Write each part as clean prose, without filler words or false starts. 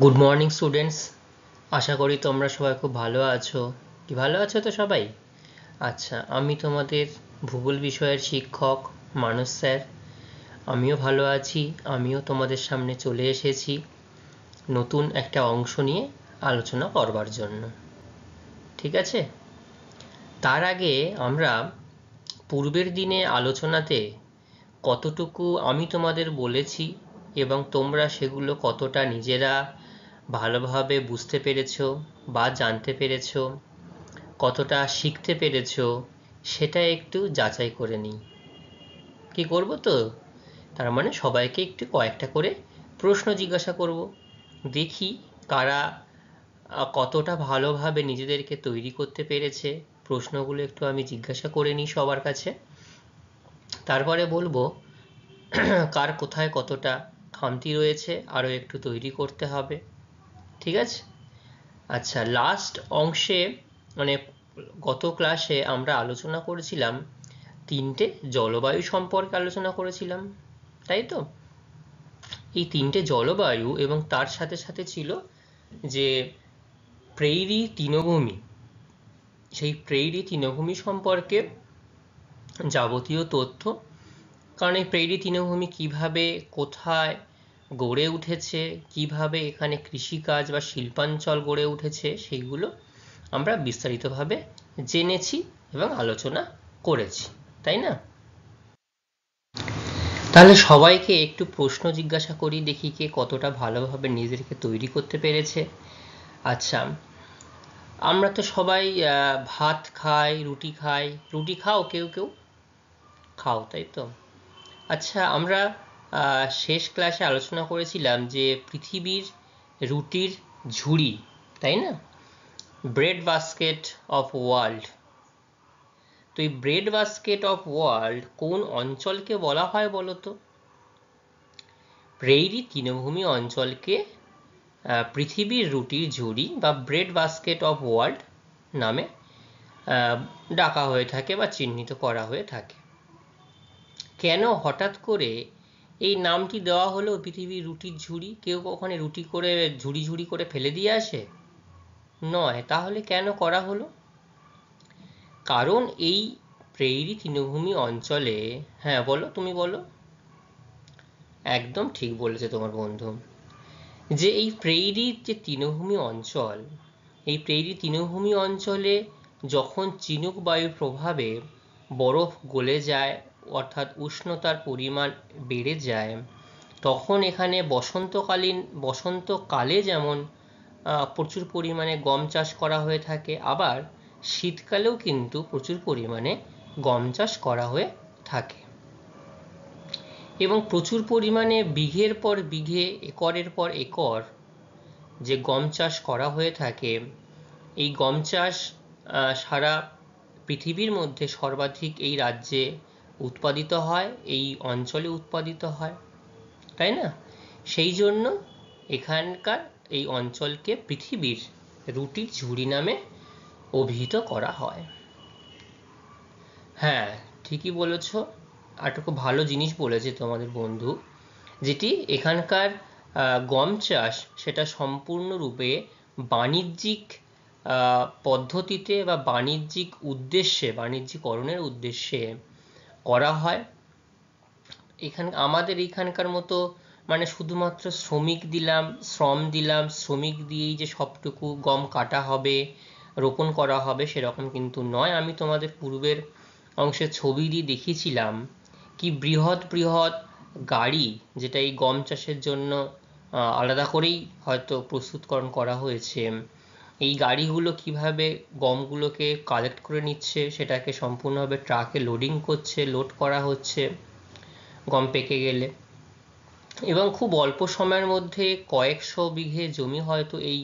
Good morning students. আশা করি তোমরা সবাই খুব ভালো আছো। কি ভালো আছো তো সবাই? আচ্ছা, আমি তোমাদের ভূগোল বিষয়ের শিক্ষক মানস স্যার। আমিও ভালো আছি। আমিও তোমাদের সামনে চলে এসেছি নতুন একটা অংশ নিয়ে আলোচনা করবার জন্য। ঠিক আছে, তার আগে আমরা পূর্বের দিনে আলোচনাতে কতটুকু আমি তোমাদের বলেছি এবং তোমরা সেগুলো কতটা নিজেরা ভালোভাবে বুঝতে পেরেছো বা জানতে পেরেছো, কতটা শিখতে পেরেছো, সেটা একটু যাচাই করে নিই। কি করব তো? তার মানে সবাইকে একটু কয়েকটা করে প্রশ্ন জিজ্ঞাসা করব, দেখি কারা কতটা ভালোভাবে নিজেদেরকে তৈরি করতে পেরেছে। প্রশ্নগুলো একটু আমি জিজ্ঞাসা করে নিই সবার কাছে, তারপরে বলবো কার কোথায় কতটা খামতি রয়েছে, আরও একটু তৈরি করতে হবে। ঠিক আছে? আচ্ছা, লাস্ট অংশে মানে গত ক্লাসে আমরা আলোচনা করেছিলাম তিনটে জলবায়ু সম্পর্কে আলোচনা করেছিলাম, তাই তো? এই তিনটে জলবায়ু এবং তার সাথে সাথে ছিল যে প্রেইরি তৃণভূমি, সেই প্রেইরি তৃণভূমি সম্পর্কে যাবতীয় তথ্য। কারণ এই প্রেইরি তৃণভূমি কিভাবে কোথায় গড়ে উঠেছে, কিভাবে এখানে কৃষিকাজ বা শিল্পাঞ্চল গড়ে উঠেছে, সেইগুলো আমরা বিস্তারিতভাবে জেনেছি এবং আলোচনা করেছি, তাই না? তাহলে সবাইকে একটু প্রশ্ন জিজ্ঞাসা করি, দেখি কে কতটা ভালোভাবে নিজেদেরকে তৈরি করতে পেরেছে। আচ্ছা, আমরা তো সবাই ভাত খাই, রুটি খাই। রুটি খাও কেউ কেউ? খাও, তাই তো? আচ্ছা, আমরা শেষ ক্লাসে আলোচনা করেছিলাম যে পৃথিবীর রুটির ঝুড়ি, তাই না? Bread basket of world. তো এই ব্রেড বাস্কেট অফ ওয়ার্ল্ড কোন অঞ্চলকে বলা হয় বলো তো? প্রেইরি তৃণভূমি অঞ্চলকে পৃথিবীর রুটির ঝুড়ি বা ব্রেড বাস্কেট অফ ওয়ার্ল্ড নামে ডাকা হয়ে থাকে বা চিহ্নিত করা হয়ে থাকে। কেন হঠাৎ করে এই নামটি দেওয়া হলো পৃথিবীর রুটির ঝুড়ি? কেউ কখনো রুটি করে ঝুড়ি ঝুড়ি করে ফেলে দিয়ে আসে? নয়। তাহলে কেন করা হলো? কারণ এই প্রেইরি তৃণভূমি অঞ্চলে, হ্যাঁ বলো, তুমি বলো। একদম ঠিক বলেছে তোমার বন্ধু, যে এই প্রেইরির যে তৃণভূমি অঞ্চল, এই প্রেইরি তৃণভূমি অঞ্চলে যখন চিনুক বায়ুর প্রভাবে বরফ গলে যায়, অর্থাৎ উষ্ণতার পরিমাণ বেড়ে যায়, তখন এখানে বসন্তকালে যেমন প্রচুর পরিমাণে গম চাষ করা হয়ে থাকে, আবার শীতকালেও কিন্তু প্রচুর পরিমাণে গম চাষ করা হয়ে থাকে এবং প্রচুর পরিমাণে বিঘের পর বিঘে, একরের পর একর যে গম চাষ করা হয়ে থাকে, এই গম চাষ সারা পৃথিবীর মধ্যে সর্বাধিক এই রাজ্যে উৎপাদিত হয়, এই অঞ্চলে উৎপাদিত হয়, তাই না? সেই জন্য এখানকার এই অঞ্চলকে পৃথিবীর রুটির ঝুড়ি নামে অভিহিত করা হয়। হ্যাঁ, ঠিকই বলেছ। আর খুব ভালো জিনিস বলেছে তোমাদের বন্ধু, যেটি এখানকার গম চাষ সেটা সম্পূর্ণরূপে বাণিজ্যিক পদ্ধতিতে বা বাণিজ্যিক উদ্দেশ্যে, বাণিজ্যিকরণের উদ্দেশ্যে করা হয়। আমাদের এখানকার মতো মানে শুধুমাত্র শ্রম দিলাম, শ্রমিক দিয়েই যে সবটুকু গম কাটা হবে, রোপণ করা হবে, সেরকম কিন্তু নয়। আমি তোমাদের পূর্বের অংশে ছবি দিয়ে দেখিয়েছিলাম কি বৃহৎ বৃহৎ গাড়ি, যেটা এই গম চাষের জন্য আলাদা করেই হয়তো প্রস্তুতকরণ করা হয়েছে, এই গাড়িগুলো কিভাবে গমগুলোকে কালেক্ট করে নিচ্ছে, সেটাকে সম্পূর্ণভাবে ট্রাকে লোড করা হচ্ছে গম পেকে গেলে, এবং খুব অল্প সময়ের মধ্যে কয়েকশো বিঘে জমি হয়তো এই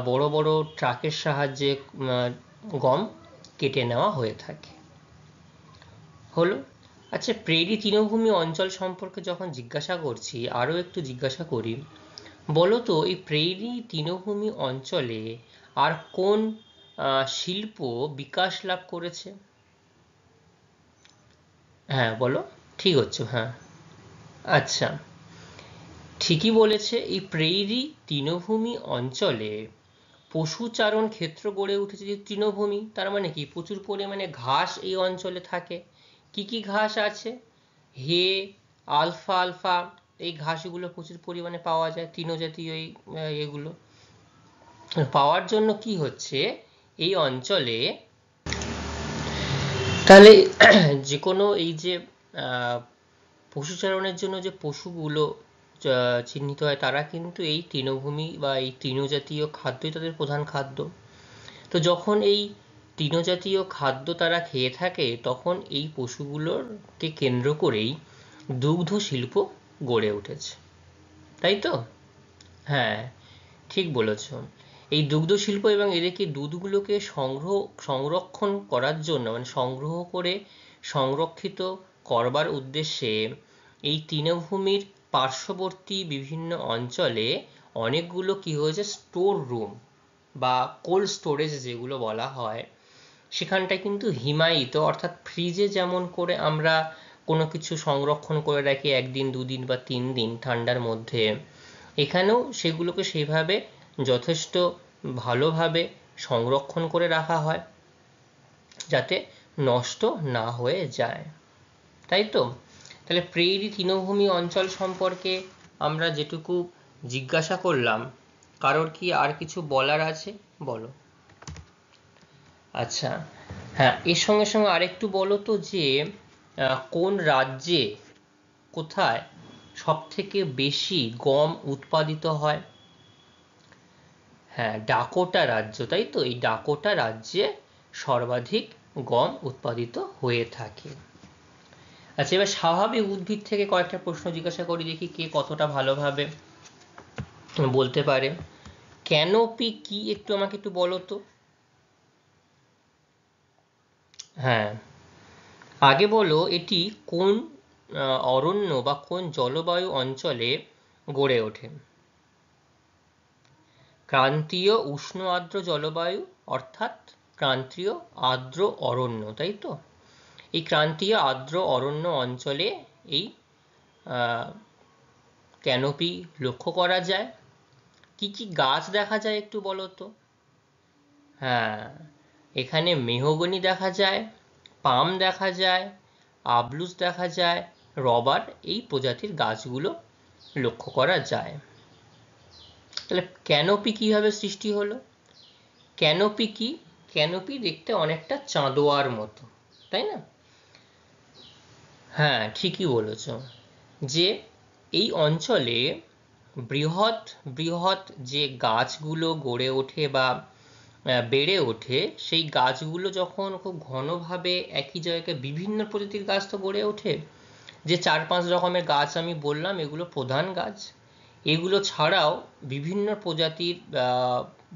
বড় বড় ট্রাকের সাহায্যে গম কেটে নেওয়া হয়ে থাকে। হলো। আচ্ছা, প্রেরি তৃণভূমি অঞ্চল সম্পর্কে যখন জিজ্ঞাসা করছি, আরও একটু জিজ্ঞাসা করি, বলো তো এই প্রেরি তৃণভূমি অঞ্চলে আর কোন শিল্প বিকাশ লাভ করেছে? হ্যাঁ বলো, ঠিক হচ্ছে, হ্যাঁ। আচ্ছা, ঠিকই বলেছে, এই প্রেইরি তৃণভূমি অঞ্চলে পশুচারণ ক্ষেত্র গড়ে উঠেছে। যে তৃণভূমি তার মানে কি, প্রচুর পরিমাণে ঘাস এই অঞ্চলে থাকে। কি কি ঘাস আছে? হে, আলফা আলফা, এই ঘাসগুলো প্রচুর পরিমাণে পাওয়া যায় তৃণজাতীয় এগুলো পাওয়ার জন্য কি হচ্ছে এই অঞ্চলে, তাহলে যে কোনো এই যে পশুচারণের জন্য যে পশুগুলো চিহ্নিত হয় তারা কিন্তু এই তৃণভূমি বা এই তৃণজাতীয় খাদ্যই তাদের প্রধান খাদ্য। তো যখন এই তৃণজাতীয় খাদ্য তারা খেয়ে থাকে তখন এই পশুগুলোকে কেন্দ্র করেই দুগ্ধ শিল্প গড়ে উঠেছে, তাই তো? হ্যাঁ, ঠিক বলেছ। এই দুগ্ধ শিল্প এবং এদেরকে দুধগুলোকে সংরক্ষণ করার জন্য, মানে সংগ্রহ করে সংরক্ষিত করবার উদ্দেশ্যে এই তৃণভূমির পার্শ্ববর্তী বিভিন্ন অঞ্চলে অনেকগুলো কি হয়েছে স্টোর রুম বা কোল্ড স্টোরেজ যেগুলো বলা হয়, সেখানটায় কিন্তু হিমায়িত অর্থাৎ ফ্রিজে যেমন করে আমরা কোনো কিছু সংরক্ষণ করে রাখি 1 দিন 2 দিন বা 3 দিন ঠান্ডার মধ্যে, এখানেও সেগুলোকে সেইভাবে যথেষ্ট ভালোভাবে সংরক্ষণ করে রাখা হয় যাতে নষ্ট না হয়ে যায়, তাই তো? তাহলে প্রেইরি তৃণভূমি অঞ্চল সম্পর্কে আমরা যেটুকু জিজ্ঞাসা করলাম, কারোর কি আর কিছু বলার আছে? বলো। আচ্ছা, হ্যাঁ, এর সঙ্গে সঙ্গে আরেকটু বলো তো যে কোন রাজ্যে, কোথায় সব থেকে বেশি গম উৎপাদিত হয়? হ্যাঁ, ডাকোটা রাজ্য, তাই তো? এই ডাকোটা রাজ্যে সর্বাধিক গম উৎপাদিত হয়ে থাকে। আচ্ছা, এবার স্বাভাবিক উদ্ভিদ থেকে কয়েকটা প্রশ্ন জিজ্ঞাসা করি, দেখি কে কতটা ভালোভাবে বলতে পারে। ক্যানোপি কি একটু আমাকে একটু বলো তো। হ্যাঁ, আগে বলো এটি কোন অরণ্য বা কোন জলবায়ু অঞ্চলে গড়ে ওঠে? ক্রান্তীয় উষ্ণ আর্দ্র জলবায়ু, অর্থাৎ ক্রান্তীয় আর্দ্র অরণ্য, তাই তো? এই ক্রান্তীয় আর্দ্র অরণ্য অঞ্চলে এই ক্যানোপি লক্ষ্য করা যায়। কি কি গাছ দেখা যায় একটু বলো তো। হ্যাঁ, এখানে মেহগনি দেখা যায়, পাম দেখা যায়, আবলুস দেখা যায়, রবার, এই প্রজাতির গাছগুলো লক্ষ্য করা যায়। তাহলে ক্যানোপি কিভাবে সৃষ্টি হলো? ক্যানোপি কি? ক্যানোপি দেখতে অনেকটা চাঁদোয়ার মতো, তাই না? হ্যাঁ, ঠিকই বলেছ যে এই অঞ্চলে বৃহৎ বৃহৎ যে গাছগুলো গড়ে ওঠে বা বেড়ে ওঠে, সেই গাছগুলো যখন খুব ঘনভাবে একই জায়গায়, বিভিন্ন প্রজাতির গাছ তো গড়ে ওঠে, যে 4-5 রকমের গাছ আমি বললাম এগুলো প্রধান গাছ, এগুলো ছাড়াও বিভিন্ন প্রজাতির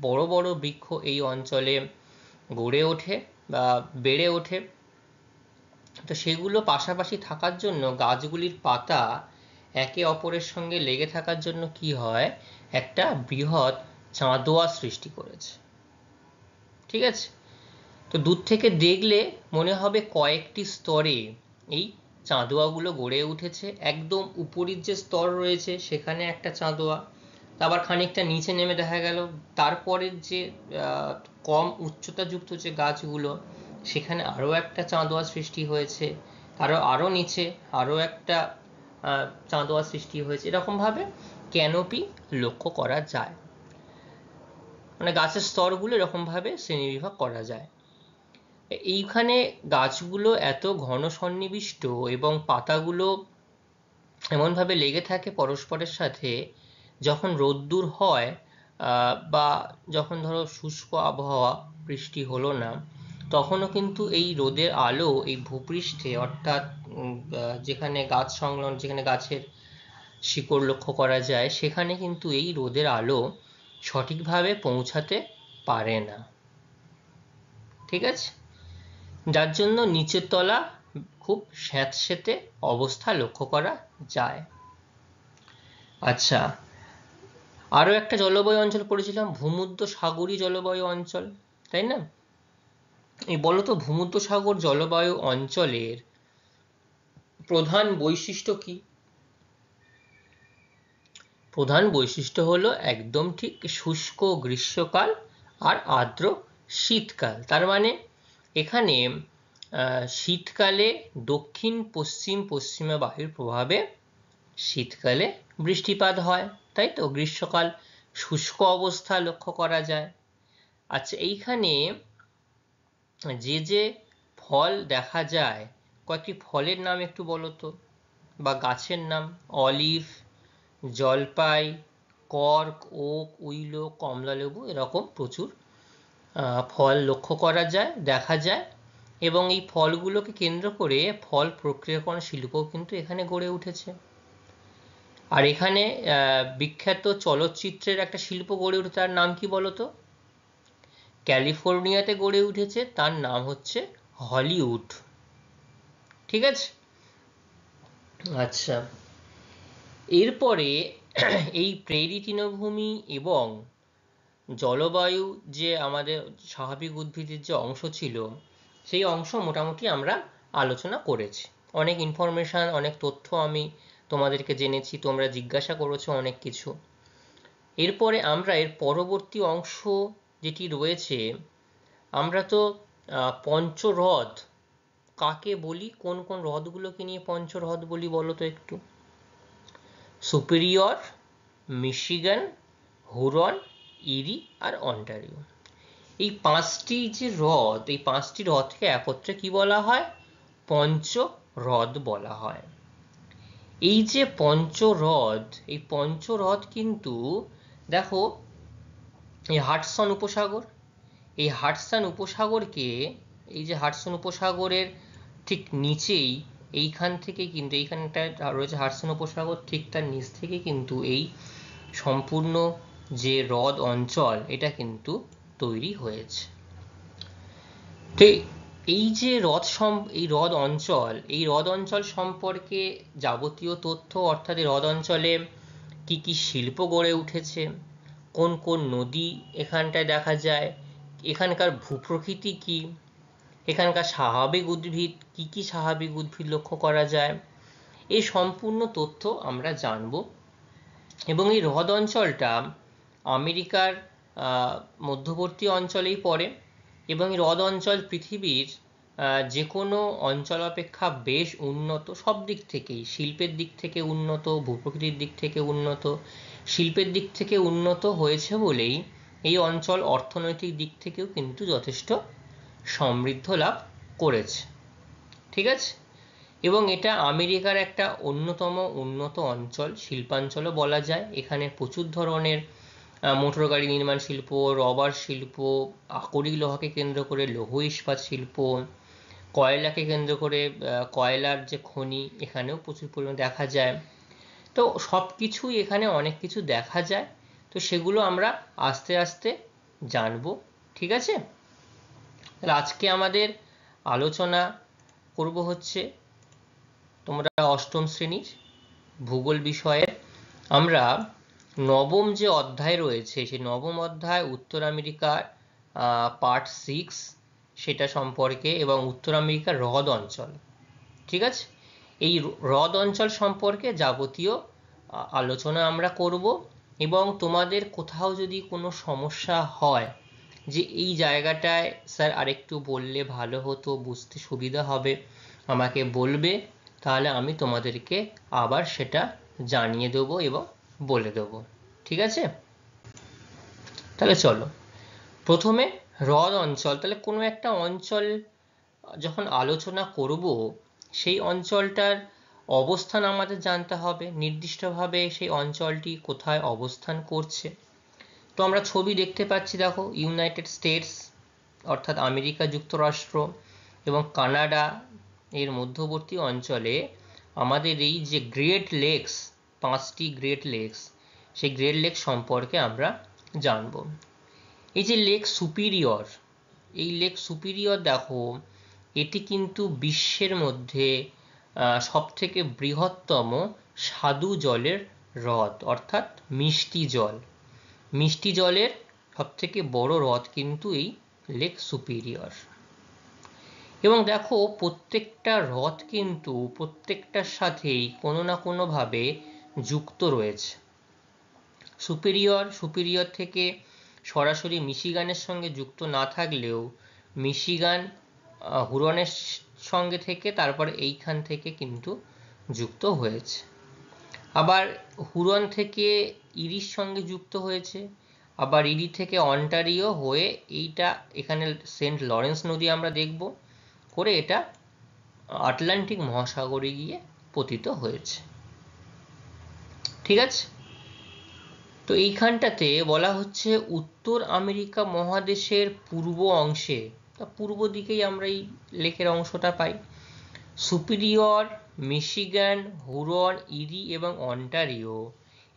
বড় বড় বৃক্ষ এই অঞ্চলে গড়ে ওঠে বা বেড়ে ওঠে। তো সেগুলো পাশাপাশি থাকার জন্য গাছগুলির পাতা একে অপরের সঙ্গে লেগে থাকার জন্য কি হয়, একটা বৃহৎ চাঁদোয়া সৃষ্টি করেছে, ঠিক আছে? তো দূর থেকে দেখলে মনে হবে কয়েকটি স্তরে এই চাঁদোয়াগুলো গড়ে উঠেছে। একদম উপরের যে স্তর রয়েছে সেখানে একটা চাঁদোয়া, আবার খানিকটা নিচে নেমে দেখা গেল তারপরের যে কম উচ্চতাযুক্ত যে গাছগুলো, সেখানে আরও একটা চাঁদোয়া সৃষ্টি হয়েছে, আরও নিচে আরও একটা চাঁদোয়া সৃষ্টি হয়েছে। এরকমভাবে ক্যানোপি লক্ষ্য করা যায়, মানে গাছের স্তরগুলো এরকমভাবে শ্রেণীবিভাগ করা যায়। এইখানে গাছগুলো এত ঘন সন্নিবিষ্ট এবং পাতাগুলো এমনভাবে লেগে থাকে পরস্পরের সাথে, যখন রোদ্দুর হয় বা যখন ধরো শুষ্ক আবহাওয়া, বৃষ্টি হলো না, তখনও কিন্তু এই রোদের আলো এই ভূপৃষ্ঠে, অর্থাৎ যেখানে গাছ সংলগ্ন, যেখানে গাছের শিকড় লক্ষ্য করা যায়, সেখানে কিন্তু এই রোদের আলো সঠিকভাবে পৌঁছাতে পারে না, ঠিক আছে? যার জন্য নিচের তলা খুব স্যাঁতসেঁতে অবস্থা লক্ষ্য করা যায়। আচ্ছা, আরও একটা জলবায়ু অঞ্চল পড়েছিলাম, ভূমধ্যসাগরীয় জলবায়ু অঞ্চল, তাই না? এই বলতো ভূমধ্যসাগর জলবায়ু অঞ্চলের প্রধান বৈশিষ্ট্য কি? প্রধান বৈশিষ্ট্য হলো একদম ঠিক শুষ্ক গ্রীষ্মকাল আর আর্দ্র শীতকাল। তার মানে এখানে শীতকালে দক্ষিণ পশ্চিমা বায়ুর প্রভাবে শীতকালে বৃষ্টিপাত হয়, তাই তো? গ্রীষ্মকাল শুষ্ক অবস্থা লক্ষ্য করা যায়। আচ্ছা, এইখানে যে ফল দেখা যায়, কয়েকটি ফলের নাম একটু বলো তো, বা গাছের নাম। অলিভ, জলপাই, কর্ক, ওক, উইলো, কমলালেবু, এরকম প্রচুর ফল লক্ষ্য করা যায়, দেখা যায়। এবং এই ফলগুলোকে কেন্দ্র করে ফল প্রক্রিয়াকরণ শিল্পও কিন্তু এখানে গড়ে উঠেছে। আর এখানে বিখ্যাত চলচ্চিত্রের একটা শিল্প গড়ে উঠেছে, তার নাম কি বলতো? ক্যালিফোর্নিয়াতে গড়ে উঠেছে, তার নাম হচ্ছে হলিউড। ঠিক আছে? আচ্ছা, এরপরে এই প্রেরি তৃণভূমি এবং জলবায়ু যে আমাদের স্বাভাবিক উদ্ভিদের যে অংশ ছিল, সেই অংশ মোটামুটি আমরা আলোচনা করেছি। অনেক ইনফরমেশন, অনেক তথ্য আমি তোমাদেরকে জেনেছি, তোমরা জিজ্ঞাসা করেছো অনেক কিছু। এরপরে আমরা এর পরবর্তী অংশ যেটি রয়েছে, আমরা তো পঞ্চহ্রদ কাকে বলি, কোন কোন হ্রদগুলোকে নিয়ে পঞ্চহ্রদ বলি বলো তো একটু? সুপিরিয়র, মিশিগান, হুরন, ইরি আর অন্টারিও। এই পাঁচটি যে হ্রদ, এই পাঁচটি হ্রদকে একত্রে কি বলা হয়? পঞ্চহ্রদ বলা হয়। এই যে পঞ্চহ্রদ, এই পঞ্চহ্রদ কিন্তু দেখো, এই হাডসন উপসাগর, এই হাডসন উপসাগরকে, এই যে হাডসন উপসাগরের ঠিক নিচেই, এইখান থেকে কিন্তু, এইখানটা রয়েছে হাডসন উপসাগর, ঠিক তার নিচ থেকে কিন্তু এই সম্পূর্ণ যে হ্রদ অঞ্চল, এটা কিন্তু তৈরি হয়েছে। তো এই যে এই হ্রদ অঞ্চল সম্পর্কে যাবতীয় তথ্য, অর্থাৎ এই হ্রদ অঞ্চলে কি কি শিল্প গড়ে উঠেছে, কোন কোন নদী এখানটায় দেখা যায়, এখানকার ভূপ্রকৃতি কি, এখানকার স্বাভাবিক উদ্ভিদ কি কি স্বাভাবিক উদ্ভিদ লক্ষ্য করা যায়, এই সম্পূর্ণ তথ্য আমরা জানব। এবং এই হ্রদ অঞ্চলটা আমেরিকার মধ্যবর্তী অঞ্চলেই পড়ে, এবং এই হ্রদ অঞ্চল পৃথিবীর যে কোনো অঞ্চল অপেক্ষা বেশ উন্নত, সব দিক থেকেই, শিল্পের দিক থেকে উন্নত, ভূপ্রকৃতির দিক থেকে উন্নত। শিল্পের দিক থেকে উন্নত হয়েছে বলেই এই অঞ্চল অর্থনৈতিক দিক থেকেও কিন্তু যথেষ্ট সমৃদ্ধ লাভ করেছে। ঠিক আছে? এবং এটা আমেরিকার একটা অন্যতম উন্নত অঞ্চল, শিল্পাঞ্চলও বলা যায়। এখানে প্রচুর ধরনের মোটর গাড়ি নির্মাণ শিল্প, রবার শিল্প, আকরিক লোহাকে কেন্দ্র করে লৌহ ইস্পাত শিল্প, কয়লাকে কেন্দ্র করে কয়লার যে খনি, এখানেও প্রচুর পরিমাণে দেখা যায়। তো সব কিছুই এখানে অনেক কিছু দেখা যায়। তো সেগুলো আমরা আস্তে আস্তে জানবো। ঠিক আছে? তাহলে আজকে আমাদের আলোচনা করব হচ্ছে, তোমরা অষ্টম শ্রেণীর ভূগোল বিষয়ের আমরা নবম যে অধ্যায় রয়েছে, সেই নবম অধ্যায় উত্তর আমেরিকার পার্ট 6 সেটা সম্পর্কে, এবং উত্তর আমেরিকার হ্রদ অঞ্চল। ঠিক আছে? এই হ্রদ অঞ্চল সম্পর্কে যাবতীয় আলোচনা আমরা করব। এবং তোমাদের কোথাও যদি কোনো সমস্যা হয় যে এই জায়গাটায় স্যার আরেকটু বললে ভালো হতো, বুঝতে সুবিধা হবে, আমাকে বলবে, তাহলে আমি তোমাদেরকে আবার সেটা জানিয়ে দেবো এবং বলে দেবো। ঠিক আছে? তাহলে চলো, প্রথমে হ্রদ অঞ্চল। তাহলে কোনো একটা অঞ্চল যখন আলোচনা করব, সেই অঞ্চলটার অবস্থান আমাদের জানতে হবে, নির্দিষ্টভাবে সেই অঞ্চলটি কোথায় অবস্থান করছে। তো আমরা ছবি দেখতে পাচ্ছি, দেখো, ইউনাইটেড স্টেটস অর্থাৎ আমেরিকা যুক্তরাষ্ট্র এবং কানাডা এর মধ্যবর্তী অঞ্চলে আমাদের এই যে গ্রেট লেকস, পাঁচটি গ্রেট লেকস, সেই গ্রেট লেক সম্পর্কে আমরা জানব। এই যে লেক সুপিরিয়র, এই লেক সুপিরিয়র দেখো, এটি কিন্তু বিশ্বের মধ্যে সব থেকে বৃহত্তম স্বাদু জলের হ্রদ, অর্থাৎ মিষ্টি জলের সব থেকে বড় হ্রদ কিন্তু এই লেক সুপিরিয়র। এবং দেখো, প্রত্যেকটা হ্রদ কিন্তু প্রত্যেকটার সাথেই কোনো না কোনোভাবে যুক্ত রয়েছে। সুপিরিয়র থেকে সরাসরি মিশিগানের সঙ্গে যুক্ত না থাকলেও মিশিগান হুরনের সঙ্গে থেকে তারপর এইখান থেকে কিন্তু যুক্ত হয়েছে। আবার হুরন থেকে ইরির সঙ্গে যুক্ত হয়েছে, আবার ইরি থেকে অন্টারিও হয়ে এইটা এখানে সেন্ট লরেন্স নদী আমরা দেখব করে এটা আটলান্টিক মহাসাগরে গিয়ে পতিত হয়েছে। ঠিক আছে, তো এইখানটাতে বলা হচ্ছে উত্তর আমেরিকা মহাদেশের পূর্ব অংশে, পূর্ব দিকেই আমরা এই লেকের অংশটা পাই, সুপিরিয়র, মিশিগান, হুরন, ইরি এবং অন্টারিও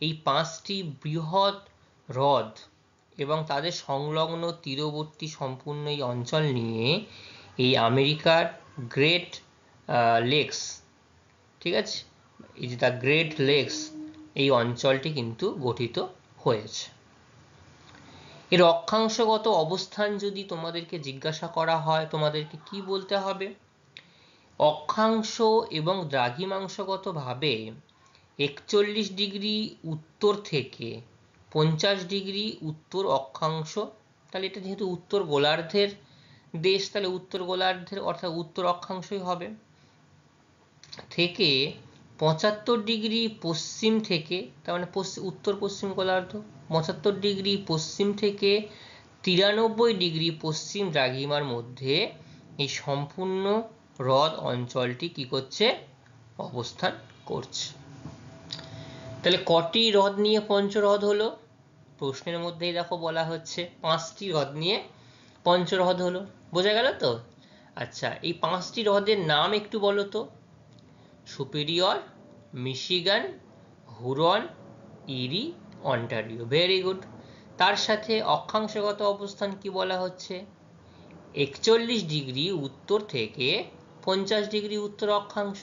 এই 5টি বৃহৎ হ্রদ এবং তাদের সংলগ্ন তীরবর্তী সম্পূর্ণ এই অঞ্চল নিয়ে এই আমেরিকার গ্রেট লেকস, ঠিক আছে, এই যে দ্য গ্রেট লেকস, এই অঞ্চলটি কিন্তু গঠিত হয়েছে। এর অক্ষাংশগত অবস্থান যদি তোমাদেরকে জিজ্ঞাসা করা হয় তোমাদেরকে কি বলতে হবে? অক্ষাংশ এবং দ্রাঘিমাংশগতভাবে 41 ডিগ্রি উত্তর থেকে 50 ডিগ্রি উত্তর অক্ষাংশ, তাহলে এটা যেহেতু উত্তর গোলার্ধের দেশ তাহলে উত্তর গোলার্ধের অর্থাৎ উত্তর অক্ষাংশই হবে, থেকে 75 ডিগ্রি পশ্চিম থেকে, তার মানে উত্তর পশ্চিম গোলার্ধ, 75 ডিগ্রি পশ্চিম থেকে 93 ডিগ্রি পশ্চিম দ্রাঘিমার মধ্যে এই সম্পূর্ণ হ্রদ অঞ্চলটি কি করছে? অবস্থান করছে। তাহলে কটি হ্রদ নিয়ে পঞ্চহ্রদ হলো? প্রশ্নের মধ্যেই দেখো বলা হচ্ছে 5টি হ্রদ নিয়ে পঞ্চহ্রদ হলো। বোঝা গেল তো? আচ্ছা, এই 5টি হ্রদের নাম একটু বলো তো। সুপিরিয়র, মিশিগান, হুরন, ইরি, অন্টারিও। Very good. তার সাথে অক্ষাংশগত অবস্থান কি বলা হচ্ছে? 41 ডিগ্রি উত্তর থেকে 50 ডিগ্রি উত্তর অক্ষাংশ,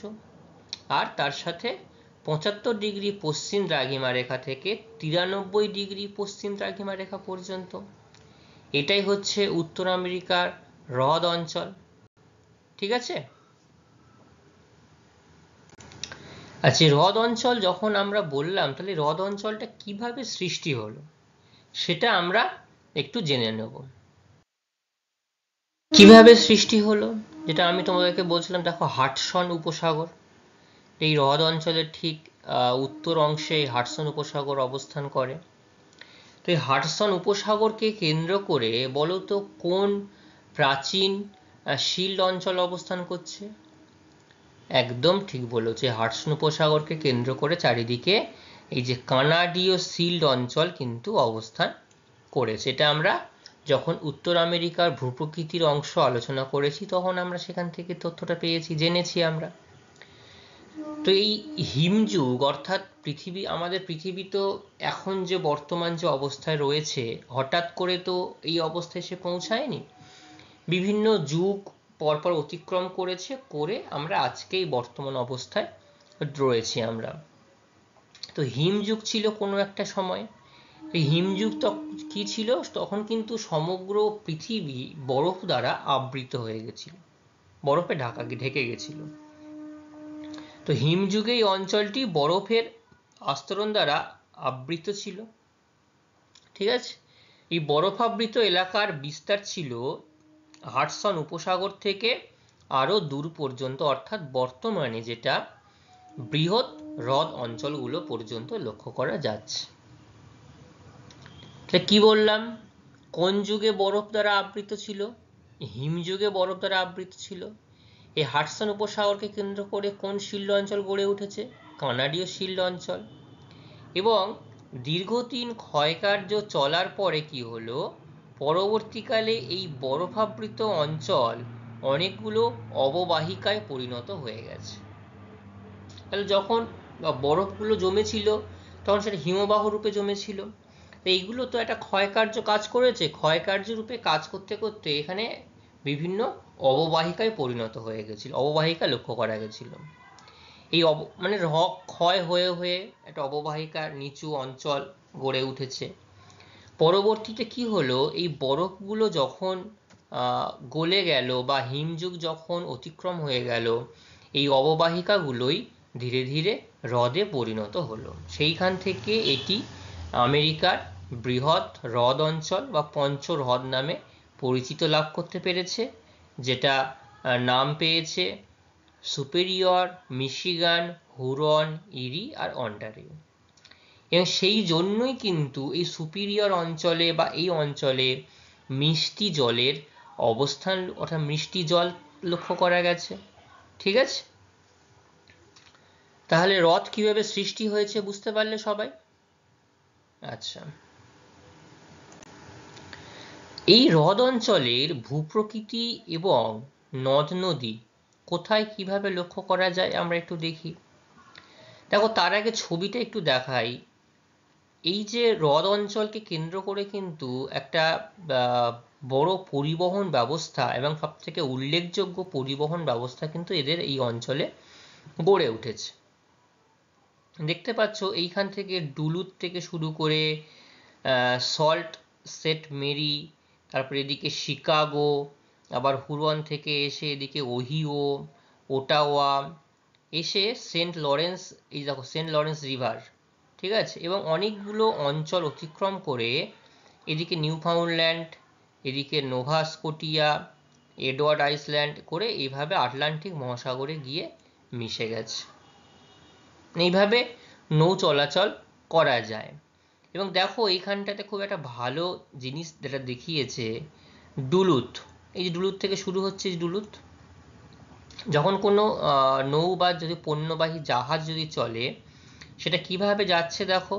আর তার সাথে 75 ডিগ্রি পশ্চিম দ্রাঘিমা রেখা থেকে 93 ডিগ্রি পশ্চিম দ্রাঘিমা রেখা পর্যন্ত। এটাই হচ্ছে উত্তর আমেরিকার হ্রদ অঞ্চল। ঠিক আছে? আচ্ছা, হ্রদ অঞ্চল যখন আমরা বললাম তাহলে হ্রদ অঞ্চলটা কিভাবে সৃষ্টি হলো সেটা আমরা একটু জেনে নেব। কিভাবে সৃষ্টি হলো, যেটা আমি তোমাদেরকে বলছিলাম, দেখো হাডসন উপসাগর, এই হ্রদ অঞ্চলের ঠিক উত্তর অংশে হাডসন উপসাগর অবস্থান করে। তো এই হাডসন উপসাগরকে কেন্দ্র করে বলো তো কোন প্রাচীন শিল্ড অঞ্চল অবস্থান করছে? একদম ঠিক বলেছে, হাডসন উপসাগরকে কেন্দ্র করে চারিদিকে এই যে কানাডীয় শিল্ড অঞ্চল কিন্তু অবস্থান করেছে। এটা আমরা যখন উত্তর আমেরিকার ভূপ্রকৃতির অংশ আলোচনা করেছি তখন আমরা সেখান থেকে তথ্যটা পেয়েছি, জেনেছি আমরা। তো এই হিমযুগ অর্থাৎ আমাদের পৃথিবী তো এখন যে বর্তমান যে অবস্থায় রয়েছে হঠাৎ করে তো এই অবস্থায় সে পৌঁছায়নি, বিভিন্ন যুগ পরপর অতিক্রম করেছে, করে আমরা আজকেই বর্তমান অবস্থায় রয়েছি আমরা। তো হিমযুগ ছিল কোনো একটা সময়। এই হিমযুগ কি ছিল? তখন কিন্তু সমগ্র পৃথিবী বরফ দ্বারা আবৃত হয়ে গেছিল, বরফে ঢেকে গেছিল। তো হিমযুগে এই অঞ্চলটি বরফের আস্তরণ দ্বারা আবৃত ছিল। ঠিক আছে, এই বরফাবৃত এলাকার বিস্তার ছিল হাডসন উপসাগর থেকে আরো দূর পর্যন্ত, অর্থাৎ বর্তমানে যেটা বৃহৎ হ্রদ অঞ্চলগুলো পর্যন্ত লক্ষ্য করা যাচ্ছে। কি বললাম? কোন যুগে বরফ দ্বারা আবৃত ছিল? হিমযুগে বরফ দ্বারা আবৃত ছিল। এই হাডসন উপসাগরকে কেন্দ্র করে কোন শিল্ড অঞ্চল গড়ে উঠেছে? কানাডীয় শিল্ড অঞ্চল। এবং দীর্ঘদিন ক্ষয়কার্য চলার পরে কি হলো? পরবর্তীকালে এই বরফাবৃত অঞ্চল অনেকগুলো অববাহিকায় পরিণত হয়ে গেছে। তাহলে যখন বরফগুলো জমেছিল তখন সেটা হিমবাহ রূপে জমেছিল। এইগুলো তো একটা ক্ষয়কার্য কাজ করেছে, ক্ষয়কার্য রূপে কাজ করতে করতে এখানে বিভিন্ন অববাহিকায় পরিণত হয়ে গেছিল, অববাহিকা লক্ষ্য করা গেছিল। এই মানে ক্ষয় হয়ে হয়ে একটা অববাহিকার নিচু অঞ্চল গড়ে উঠেছে। পরবর্তীতে কি হলো? এই বরফগুলো যখন গলে গেল বা হিমযুগ যখন অতিক্রম হয়ে গেল, এই অববাহিকাগুলোই ধীরে ধীরে হ্রদে পরিণত হলো। সেইখান থেকে এটি আমেরিকার বৃহৎ হ্রদ অঞ্চল বা পঞ্চ হ্রদ নামে পরিচিত লাভ করতে পেরেছে, যেটা নাম পেয়েছে সুপিরিয়র, মিশিগান, হুরন, ইরি আর অন্টারিও। এবং সেই জন্যই কিন্তু এই সুপিরিয়র অঞ্চলে বা এই অঞ্চলে মিষ্টি জলের অবস্থান, অর্থাৎ মিষ্টি জল লক্ষ্য করা গেছে। ঠিক আছে, তাহলে হ্রদ কিভাবে সৃষ্টি হয়েছে বুঝতে পারলে সবাই? আচ্ছা, এই হ্রদ অঞ্চলের ভূপ্রকৃতি এবং নদ নদী কোথায় কিভাবে লক্ষ্য করা যায় আমরা একটু দেখি। দেখো, তার আগে ছবিটা একটু দেখাই। এই যে হ্রদ অঞ্চলকে কেন্দ্র করে কিন্তু একটা বড় পরিবহন ব্যবস্থা এবং সবথেকে উল্লেখযোগ্য পরিবহন ব্যবস্থা কিন্তু এদের এই অঞ্চলে গড়ে উঠেছে। দেখতে পাচ্ছ এইখান থেকে ডুলুথ থেকে শুরু করে সল্ট সেট মেরি, তারপরে এদিকে শিকাগো, আবার হুরন থেকে এসে এদিকে ওহিও, ওটাওয়া, এসে সেন্ট লরেন্স, এই দেখো সেন্ট লরেন্স রিভার, ঠিক আছে, এবং অনেকগুলো অঞ্চল অতিক্রম করে এদিকে নিউফাউন্ডল্যান্ড, এদিকে নোভা স্কটিয়া, এডওয়ার্ড আইল্যান্ড করে এইভাবে আটলান্টিক মহাসাগরে গিয়ে মিশে গেছে। এইভাবে নৌ চলাচল করা যায়। এবং দেখো এইখানটাতে খুব একটা ভালো জিনিস যেটা দেখিয়েছে, ডুলুথ। এই যে ডুলুথ থেকে শুরু হচ্ছে, ডুলুথ যখন কোনো নৌ বা যদি পণ্যবাহী জাহাজ যদি চলে, সেটা কিভাবে যাচ্ছে দেখো,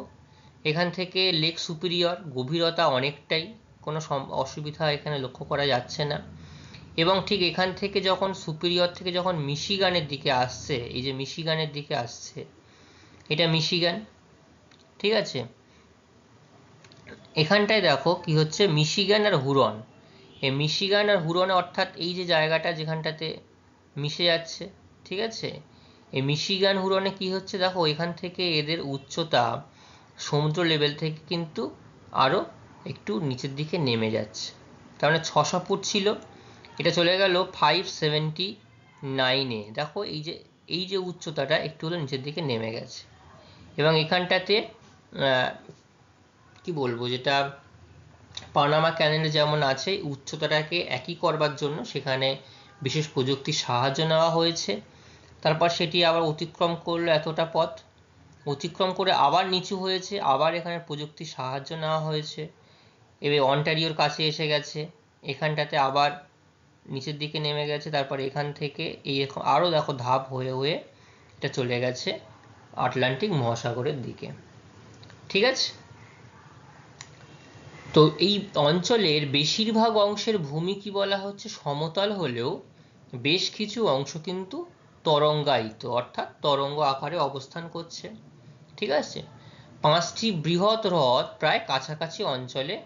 এখান থেকে লেক সুপিরিয়র, গভীরতা অনেকটাই, কোনো অসুবিধা এখানে লক্ষ্য করা যাচ্ছে না। এবং ঠিক এখান থেকে যখন সুপিরিয়র থেকে যখন মিশিগানের দিকে আসছে, এই যে মিশিগানের দিকে আসছে, এটা মিশিগান, ঠিক আছে, এখানটায় দেখো কি হচ্ছে, মিশিগান আর হুরন, এই মিশিগান আর হুরনে অর্থাৎ এই যে জায়গাটা যেখানটাতে মিশে যাচ্ছে, ঠিক আছে, এই মিশিগান হুরনে কি হচ্ছে দেখো, এখান থেকে এদের উচ্চতা সমুদ্র লেভেল থেকে কিন্তু আরও একটু নিচের দিকে নেমে যাচ্ছে। তার মানে 600 ফুট ছিল, এটা চলে গেল 579-এ। দেখো এই যে উচ্চতাটা একটু হলো নিচের দিকে নেমে গেছে। এবং এখানটাতে কি বলবো, যেটা পানামা ক্যানেলে যেমন আছে, উচ্চতাটাকে একই করবার জন্য সেখানে বিশেষ প্রযুক্তির সাহায্য নেওয়া হয়েছে। তারপর সেটি আবার অতিক্রম করলো, এতটা পথ অতিক্রম করে আবার নিচু হয়েছে, আবার এখানে প্রযুক্তির সাহায্য নেওয়া হয়েছে, এবার অন্টারিওর কাছে এসে গেছে, এখানটাতে আবার নিচের দিকে নেমে গেছে, তারপর এখান থেকে এই আরও দেখো ধাপ হয়ে হয়ে এটা চলে গেছে আটলান্টিক মহাসাগরের দিকে। ঠিক আছে, তো এই অঞ্চলের বেশিরভাগ অংশের ভূমি কি বলা হচ্ছে সমতল হলেও বেশ কিছু অংশ কিন্তু তরঙ্গায়িত, অর্থাৎ তরঙ্গ আকারে অবস্থান করছে। ঠিক আছে, 5টি বৃহৎ হ্রদ প্রায় কাছাকাছি অঞ্চলে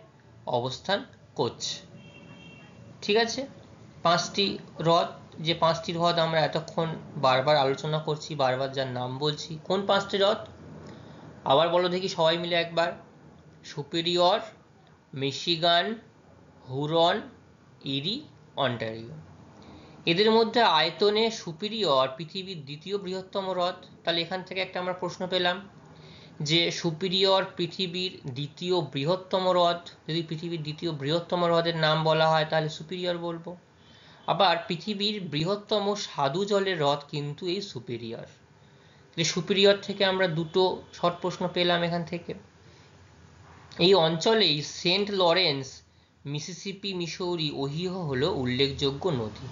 অবস্থান করছে। ঠিক আছে, 5টি হ্রদ, যে 5টি হ্রদ আমরা এতক্ষণ বারবার আলোচনা করছি, বারবার যার নাম বলছি, কোন 5টি হ্রদ আবার বলো দেখি সবাই মিলে একবার। সুপিরিয়র, মিশিগান, হুরন, ইরি, অন্টারিও। এদের মধ্যে আয়তনে সুপিরিয়র পৃথিবীর দ্বিতীয় বৃহত্তম হ্রদ। তাহলে এখান থেকে একটা আমরা প্রশ্ন পেলাম যে সুপিরিয়র পৃথিবীর দ্বিতীয় বৃহত্তম হ্রদ, যদি পৃথিবীর দ্বিতীয় বৃহত্তম হ্রদের নাম বলা হয় তাহলে সুপিরিয়র বলবো। আবার পৃথিবীর বৃহত্তম স্বাদু জলের হ্রদ কিন্তু এই সুপিরিয়র। সুপিরিয়র থেকে আমরা দুটো শর্ট প্রশ্ন পেলাম এখান থেকে। এই অঞ্চলেই Saint Lawrence, Mississippi, Missouri, Ohio হলো উল্লেখযোগ্য নদী।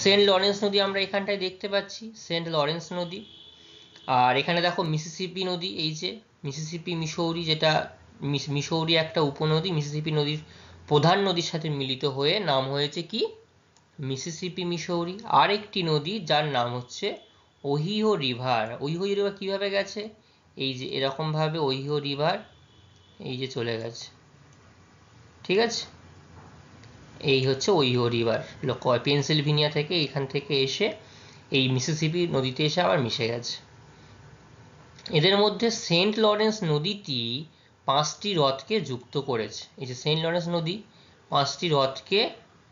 সেন্ট লরেন্স নদী আমরা এখানটায় দেখতে পাচ্ছি, সেন্ট লরেন্স নদী। আর এখানে দেখো মিসিসিপি নদী, এই যে মিসিসিপি মিসৌরি, যেটা মিসৌরি একটা উপনদী, মিসিসিপি নদীর প্রধান নদীর সাথে মিলিত হয়ে নাম হয়েছে কি মিসিসিপি মিসৌরি। আর একটি নদী যার নাম হচ্ছে ওহিও রিভার। ওহিও রিভার কিভাবে গেছে, এই যে এরকম ভাবে ওহিও রিভার এই যে চলে গেছে। ঠিক আছে, এই হচ্ছে ওহিও রিভার, লক্ষ্য হয় পেনসিলভেনিয়া থেকে এখান থেকে এসে এই মিসিসিপি নদীতে এসে আবার মিশে গেছে। এদের মধ্যে সেন্ট লরেন্স নদীটি 5টি হ্রদকে যুক্ত করেছে। এই যে সেন্ট লরেন্স নদী 5টি হ্রদকে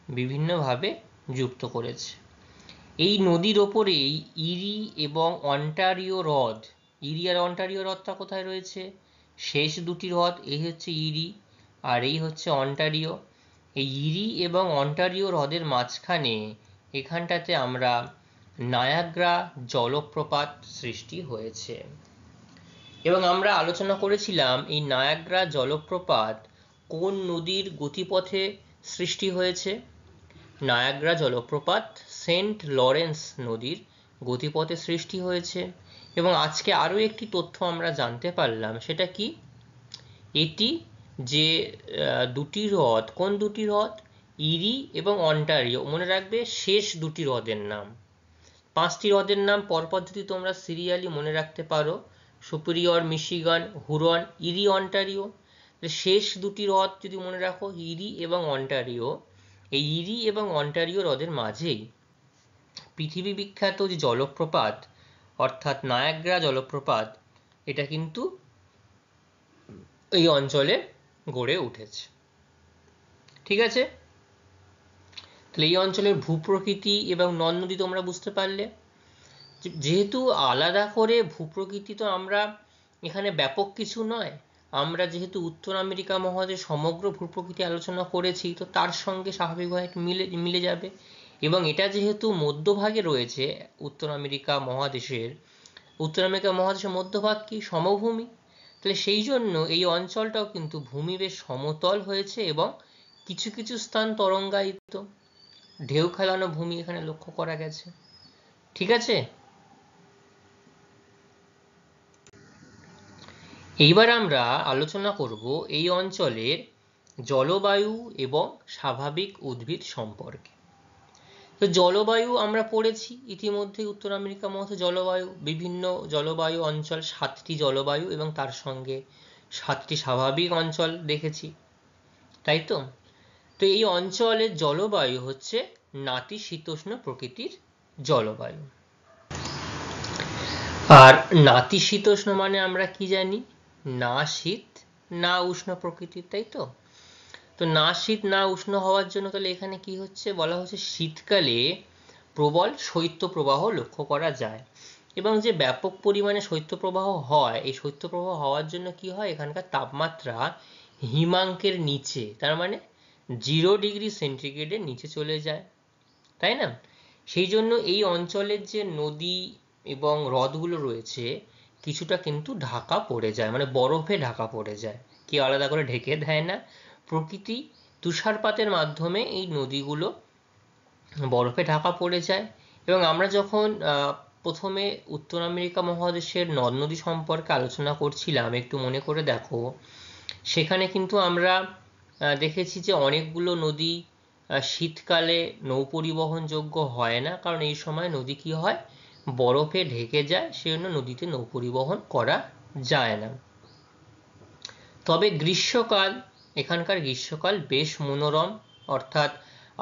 বিভিন্নভাবে যুক্ত করেছে। এই নদীর ওপরেই ইরি এবং অন্টারিও হ্রদ, ইরি আর অন্টারিও হ্রদটা কোথায় রয়েছে, শেষ দুটি হ্রদ, এই হচ্ছে ইরি আর এই হচ্ছে অন্টারিও। এই ইরি এবং অন্টারিও হ্রদের মাঝখানে এখানটাতে আমরা নায়াগ্রা জলপ্রপাত সৃষ্টি হয়েছে। এবং আমরা আলোচনা করেছিলাম এই নায়াগ্রা জলপ্রপাত কোন নদীর গতিপথে সৃষ্টি হয়েছে। নায়াগ্রা জলপ্রপাত সেন্ট লরেন্স নদীর গতিপথে সৃষ্টি হয়েছে। এবং আজকে আরও একটি তথ্য আমরা জানতে পারলাম, সেটা কি, এটি যে দুটি হ্রদ, কোন দুটি হ্রদ, ইরি এবং অন্টারিও, মনে রাখবে শেষ দুটি হ্রদের নাম। 5টি হ্রদের নাম পরপর যদি তোমরা সিরিয়ালি মনে রাখতে পারো, সুপিরিয়র, মিশিগান, হুরন, ইরি, অন্টারিও, শেষ দুটি হ্রদ যদি মনে রাখো ইরি এবং অন্টারিও। এই ইরি এবং অন্টারিও হ্রদের মাঝেই পৃথিবী বিখ্যাত যে জলপ্রপাত অর্থাৎ নায়াগ্রা জলপ্রপাত, এটা কিন্তু এই অঞ্চলে গড়ে উঠেছে। ঠিক আছে, তাহলে এই অঞ্চলের ভূপ্রকৃতি এবং নদ নদী তোমরা বুঝতে পারলে। যেহেতু আলাদা করে ভূপ্রকৃতি তো আমরা এখানে ব্যাপক কিছু নয়, আমরা যেহেতু উত্তর আমেরিকা মহাদেশ সমগ্র ভূপ্রকৃতি আলোচনা করেছি, তো তার সঙ্গে স্বাভাবিকভাবে মিলে যাবে। এবং এটা যেহেতু মধ্যভাগে রয়েছে উত্তর আমেরিকা মহাদেশের মধ্যভাগ কি, সমভূমি, তাহলে সেই জন্য এই অঞ্চলটাও কিন্তু ভূমি বেশ সমতল হয়েছে এবং কিছু কিছু স্থান তরঙ্গায়িত, ঢেউ খেলানো ভূমি এখানে লক্ষ্য করা গেছে। ঠিক আছে, এইবার আমরা আলোচনা করব এই অঞ্চলের জলবায়ু এবং স্বাভাবিক উদ্ভিদ সম্পর্কে। তো জলবায়ু আমরা পড়েছি ইতিমধ্যে, উত্তর আমেরিকা মহাদেশে জলবায়ু, বিভিন্ন জলবায়ু অঞ্চল, 7টি জলবায়ু এবং তার সঙ্গে 7টি স্বাভাবিক অঞ্চল দেখেছি, তাই তো। তো এই অঞ্চলের জলবায়ু হচ্ছে নাতিশীতোষ্ণ প্রকৃতির জলবায়ু। আর নাতিশীতোষ্ণ মানে আমরা কি জানি, না শীত না উষ্ণ প্রকৃতির, তাই তো। তো না শীত না উষ্ণ হওয়ার জন্য তাহলে এখানে কি হচ্ছে, বলা হচ্ছে শীতকালে প্রবল শৈত্যপ্রবাহ লক্ষ্য করা যায়। এবং যে ব্যাপক পরিমাণে শৈত্যপ্রবাহ হয়, এই শৈত্যপ্রবাহ হওয়ার জন্য কি হয়, এখানকার তাপমাত্রা হিমাঙ্কের নিচে, তার মানে 0°C নিচে চলে যায়, তাই না। সেই জন্য এই অঞ্চলের যে নদী এবং হ্রদগুলো রয়েছে কিছুটা কিন্তু ঢাকা পড়ে যায়, মানে বরফে ঢাকা পড়ে যায়, কি আলাদা করে ঢেকে দেয় না, প্রকৃতি তুষারপাতের মাধ্যমে এই নদীগুলো বরফে ঢাকা পড়ে যায়। এবং আমরা যখন প্রথমে উত্তর আমেরিকা মহাদেশের নদ নদী সম্পর্কে আলোচনা করছিলাম, একটু মনে করে দেখো, সেখানে কিন্তু আমরা দেখেছি যে অনেকগুলো নদী শীতকালে নৌ পরিবহনযোগ্য হয় না, কারণ এই সময় নদী কি হয়, বরফে ঢেকে যায়, সেজন্য নদীতে নৌ পরিবহন করা যায় না। তবে গ্রীষ্মকাল, এখানকার গ্রীষ্মকাল বেশ মনোরম, অর্থাৎ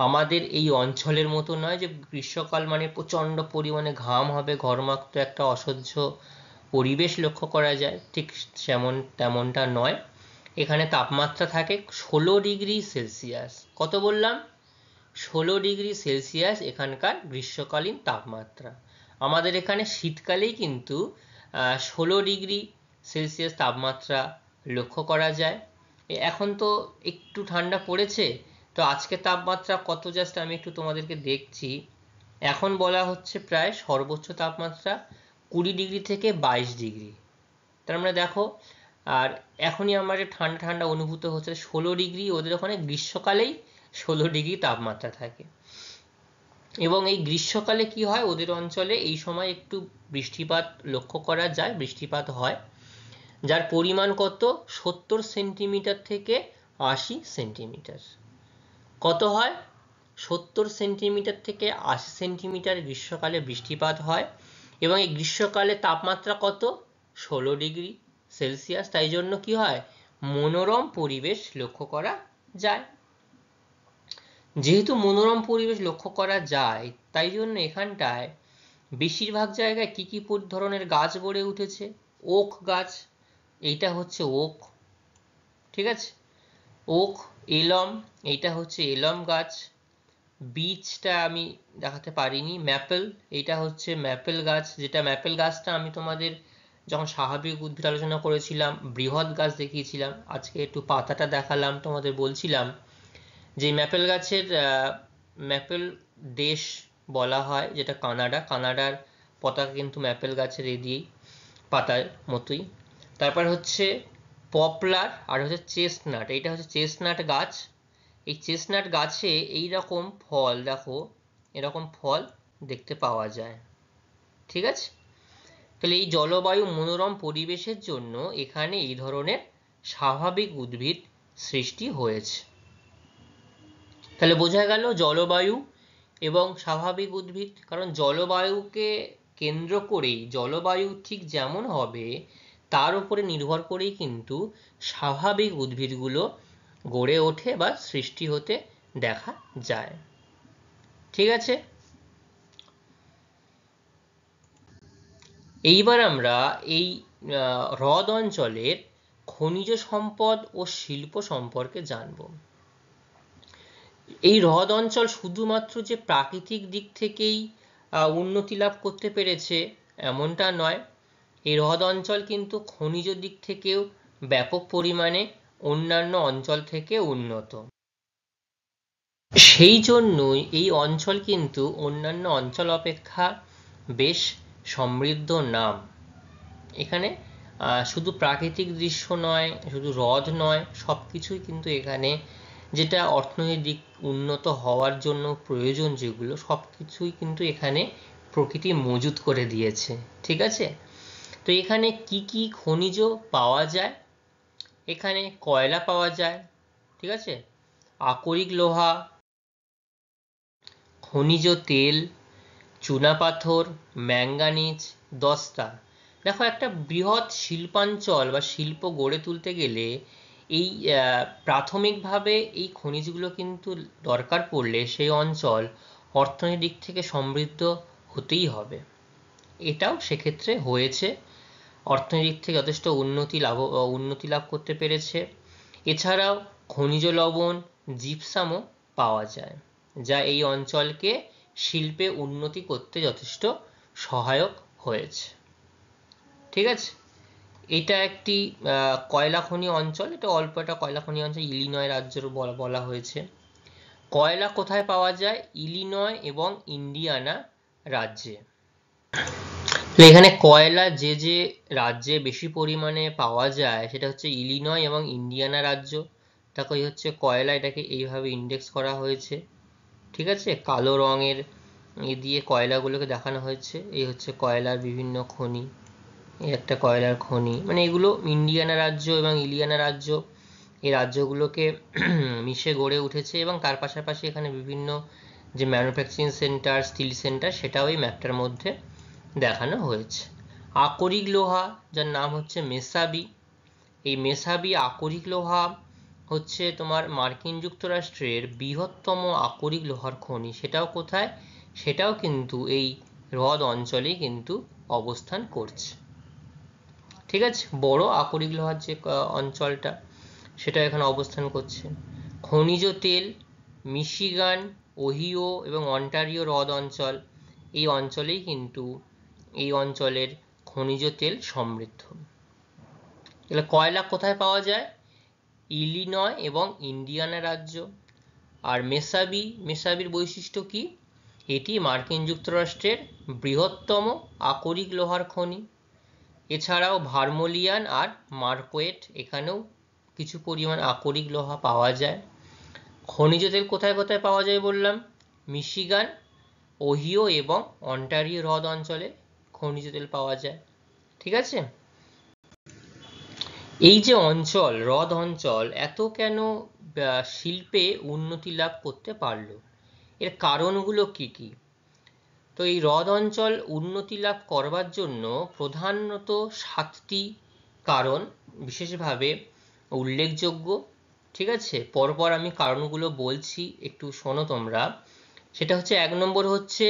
আমাদের এই অঞ্চলের মতো নয় যে গ্রীষ্মকাল মানে প্রচণ্ড পরিমাণে ঘাম হবে, ঘর্মাক্ত একটা অসহ্য পরিবেশ লক্ষ্য করা যায়, ঠিক তেমনটা নয়। এখানে তাপমাত্রা থাকে 16°C। কত বললাম, 16°C এখানকার গ্রীষ্মকালীন তাপমাত্রা। আমাদের এখানে শীতকালেই কিন্তু 16°C তাপমাত্রা লক্ষ্য করা যায়। এখন তো একটু ঠান্ডা পড়েছে, তো আজকে তাপমাত্রা কত জাস্ট আমি একটু তোমাদেরকে দেখছি। এখন বলা হচ্ছে প্রায় সর্বোচ্চ তাপমাত্রা 20° থেকে 22°। তার মানে দেখো, আর এখনই আমার ঠান্ডা ঠান্ডা অনুভূত হচ্ছে, 16°, ওদের ওখানে গ্রীষ্মকালেই 16° তাপমাত্রা থাকে। এবং এই গ্রীষ্মকালে কি হয়, ওদের অঞ্চলে এই সময় একটু বৃষ্টিপাত লক্ষ্য করা যায়, বৃষ্টিপাত হয়, যার পরিমাণ কত, 70 সেন্টিমিটার থেকে 80 সেন্টিমিটার। কত হয়, 70 সেন্টিমিটার থেকে 80 সেন্টিমিটার গ্রীষ্মকালে বৃষ্টিপাত হয়। এবং এই গ্রীষ্মকালে তাপমাত্রা কত, 16°C। তাই জন্য কি হয়, মনোরম পরিবেশ লক্ষ্য করা যায়। যেহেতু মনোরম পরিবেশ লক্ষ্য করা যায়, তাই জন্য এখানটায় বেশিরভাগ জায়গায় কি কি ধরনের গাছ গড়ে উঠেছে, ওক গাছ, এইটা হচ্ছে ওক, ঠিক আছে, ওক, এলম, এইটা হচ্ছে এলম গাছ, বীজটা আমি দেখাতে পারিনি, ম্যাপেল, এইটা হচ্ছে ম্যাপেল গাছ, যেটা ম্যাপেল গাছটা আমি তোমাদের যখন স্বাভাবিক উদ্ভিদ আলোচনা করেছিলাম, বৃহৎ গাছ দেখিয়েছিলাম, আজকে একটু পাতাটা দেখালাম, তোমাদের বলছিলাম যে ম্যাপেল গাছের ম্যাপেল দেশ বলা হয় যেটা কানাডার পতাকা কিন্তু ম্যাপেল গাছের দিয়েই পাতার মতোই। তারপর হচ্ছে পপলার আর হচ্ছে চেস্টনাট, এইটা হচ্ছে চেস্টনাট গাছ। এই চেস্টনাট গাছে এইরকম ফল, দেখো এরকম ফল দেখতে পাওয়া যায়। ঠিক আছে, তাহলে এই জলবায়ু মনোরম পরিবেশের জন্য এখানে এই ধরনের স্বাভাবিক উদ্ভিদ সৃষ্টি হয়েছে। তাহলে বোঝা গেল জলবায়ু এবং স্বাভাবিক উদ্ভিদ, কারণ জলবায়ুকে কেন্দ্র করেই, জলবায়ু ঠিক যেমন হবে তার উপরে নির্ভর করেই কিন্তু স্বাভাবিক উদ্ভিদগুলো গড়ে ওঠে বা সৃষ্টি হতে দেখা যায়। ঠিক আছে, এইবার আমরা এই হ্রদ অঞ্চলের খনিজ সম্পদ ও শিল্প সম্পর্কে জানব। এই হ্রদ অঞ্চল শুধুমাত্র যে প্রাকৃতিক দিক থেকেই উন্নতি লাভ করতে পেরেছে এমনটা নয়, এই হ্রদ অঞ্চল কিন্তু খনিজ দিক থেকেও ব্যাপক পরিমাণে অন্যান্য অঞ্চল থেকে উন্নত। সেই জন্যই এই অঞ্চল কিন্তু অন্যান্য অঞ্চল অপেক্ষা বেশ সমৃদ্ধ নাম। এখানে শুধু প্রাকৃতিক দৃশ্য নয়, শুধু হ্রদ নয়, সবকিছুই কিন্তু এখানে যেটা অর্থনৈতিক উন্নত হওয়ার জন্য প্রয়োজন, যেগুলো সবকিছুই কিন্তু এখানে প্রকৃতি মজুত করে দিয়েছে। ঠিক আছে, তো এখানে কি কি খনিজ পাওয়া যায়? এখানে কয়লা পাওয়া যায়, ঠিক আছে, আকরিক লোহা, খনিজ তেল, চুনাপাথর, ম্যাঙ্গানিজ, দস্তা। দেখো একটা বৃহৎ শিল্পাঞ্চল বা শিল্প গড়ে তুলতে গেলে এই প্রাথমিকভাবে এই খনিজগুলো কিন্তু দরকার পড়লে সেই অঞ্চল অর্থনৈতিক দিক থেকে সমৃদ্ধ হতেই হবে। এটাও সেক্ষেত্রে হয়েছে, অর্থনৈতিক থেকে যথেষ্ট উন্নতি লাভ করতে পেরেছে। এছাড়াও খনিজ লবণ, জিপসামও পাওয়া যায়, যা এই অঞ্চলকে শিল্পে উন্নতি করতে যথেষ্ট সহায়ক হয়েছে। ঠিক আছে, এটা একটি কয়লা খনি অঞ্চল, এটা অল্প একটা কয়লা খনি অঞ্চল, ইলিনয় রাজ্যের বলা হয়েছে। কয়লা কোথায় পাওয়া যায়? ইলিনয় এবং ইন্ডিয়ানা রাজ্যে। এখানে কয়লা যে যে রাজ্যে বেশি পরিমাণে পাওয়া যায় সেটা হচ্ছে ইলিনয় এবং ইন্ডিয়ানা রাজ্য। দেখো এই হচ্ছে কয়লা, এটাকে এইভাবে ইন্ডেক্স করা হয়েছে। ঠিক আছে, কালো রঙের দিয়ে কয়লাগুলোকে দেখানো হয়েছে। এই হচ্ছে কয়লার বিভিন্ন খনি, এই একটা কয়লার খনি, মানে এগুলো ইন্ডিয়ানা রাজ্য এবং ইলিয়ানা রাজ্য, এই রাজ্যগুলোকে মিশে গড়ে উঠেছে। এবং তার পাশাপাশি এখানে বিভিন্ন যে ম্যানুফ্যাকচারিং সেন্টার, স্টিল সেন্টার, সেটাও এই ম্যাপটার মধ্যে দেখানো হয়েছে। আকরিক লোহা, যার নাম হচ্ছে মেসাবি, এই মেসাবি আকরিক লোহা হচ্ছে তোমার মার্কিন যুক্তরাষ্ট্রের বৃহত্তম আকরিক লোহার খনি। সেটাও কোথায়? সেটাও কিন্তু এই হ্রদ অঞ্চলেই কিন্তু অবস্থান করছে। ঠিক আছে, বড় আকরিক লোহার যে অঞ্চলটা সেটা এখানে অবস্থান করছে। খনিজ তেল, মিশিগান, ওহিও এবং অন্টারিও হ্রদ অঞ্চল, এই অঞ্চলেই কিন্তু এই অঞ্চলের খনিজ তেল সমৃদ্ধ। তাহলে কয়লা কোথায় পাওয়া যায়? ইলিনয় এবং ইন্ডিয়ানা রাজ্য। আর মেসাবির বৈশিষ্ট্য কি? এটি মার্কিন যুক্তরাষ্ট্রের বৃহত্তম আকরিক লোহার খনি। এছাড়াও ভার্মোলিয়ান আর মার্কোয়েট, এখানেও কিছু পরিমাণ আকরিক লোহা পাওয়া যায়। খনিজ তেল কোথায় কোথায় পাওয়া যায় বললাম? মিশিগান, ওহিও এবং অন্টারিও হ্রদ অঞ্চলে খনিজ তেল পাওয়া যায়। ঠিক আছে, এই যে অঞ্চল, হ্রদ অঞ্চল এত কেন শিল্পে উন্নতি লাভ করতে পারলো, এর কারণগুলো কি কি? তো এই হ্রদ অঞ্চল উন্নতি লাভ করবার জন্য প্রধানত 7টি কারণ বিশেষভাবে উল্লেখযোগ্য। ঠিক আছে, পরপর আমি কারণগুলো বলছি, একটু শোনো তোমরা। সেটা হচ্ছে 1 নম্বর হচ্ছে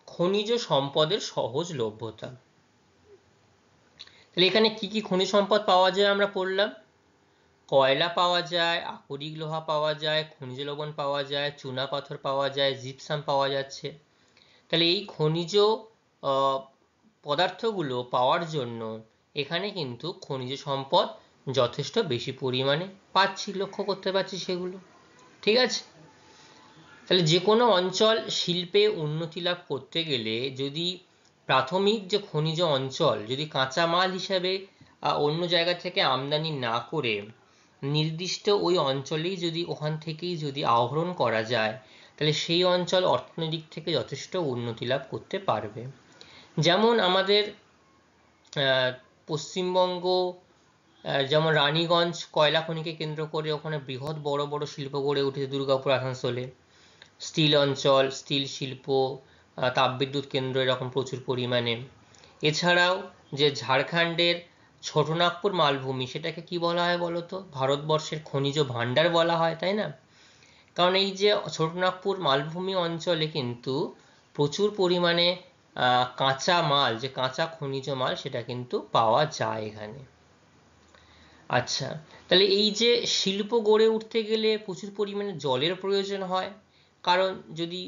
খনিজ সম্পদের সহজলভ্যতা। তাহলে এখানে কি কি খনিজ সম্পদ পাওয়া যায় আমরা পড়লাম। কয়লা পাওয়া যায়, আকরিক লোহা পাওয়া যায়, খনিজ লবণ পাওয়া যায়, চুনা পাথর পাওয়া যায়, জিপসাম পাওয়া যাচ্ছে। তাহলে এই খনিজ পদার্থগুলো পাওয়ার জন্য এখানে কিন্তু খনিজ সম্পদ যথেষ্ট বেশি পরিমাণে পাচ্ছি, লক্ষ্য করতে পারছি সেগুলো। ঠিক আছে, তাহলে যে কোনো অঞ্চল শিল্পে উন্নতি লাভ করতে গেলে যদি প্রাথমিক যে খনিজ অঞ্চল যদি কাঁচা মাল হিসাবে অন্য জায়গা থেকে আমদানি না করে নির্দিষ্ট ওই অঞ্চলেই যদি ওখান থেকেই যদি আহরণ করা যায়, তাহলে সেই অঞ্চল অর্থনৈতিক থেকে যথেষ্ট উন্নতি লাভ করতে পারবে। যেমন আমাদের পশ্চিমবঙ্গ, যেমন রানীগঞ্জ কয়লা খনিকে কেন্দ্র করে ওখানে বৃহৎ বড় বড় শিল্প গড়ে উঠেছে, দুর্গাপুর, আসানসোলে স্টিল অঞ্চল, স্টিল শিল্প, তাপবিদ্যুৎ কেন্দ্র এরকম প্রচুর পরিমাণে। এছাড়াও যে ঝাড়খণ্ডের ছোটনাগপুর মালভূমি, সেটাকে কি বলা হয় বলতো? ভারতবর্ষের খনিজ ভাণ্ডার বলা হয়, তাই না? কারণ এই যে ছোটনাগপুর মালভূমি অঞ্চলে কিন্তু প্রচুর পরিমাণে কাঁচা মাল, যে কাঁচা খনিজ মাল, সেটা কিন্তু পাওয়া যায় এখানে। আচ্ছা, তাহলে এই যে শিল্প গড়ে উঠতে গেলে প্রচুর পরিমাণে জলের প্রয়োজন হয়, কারণ যদি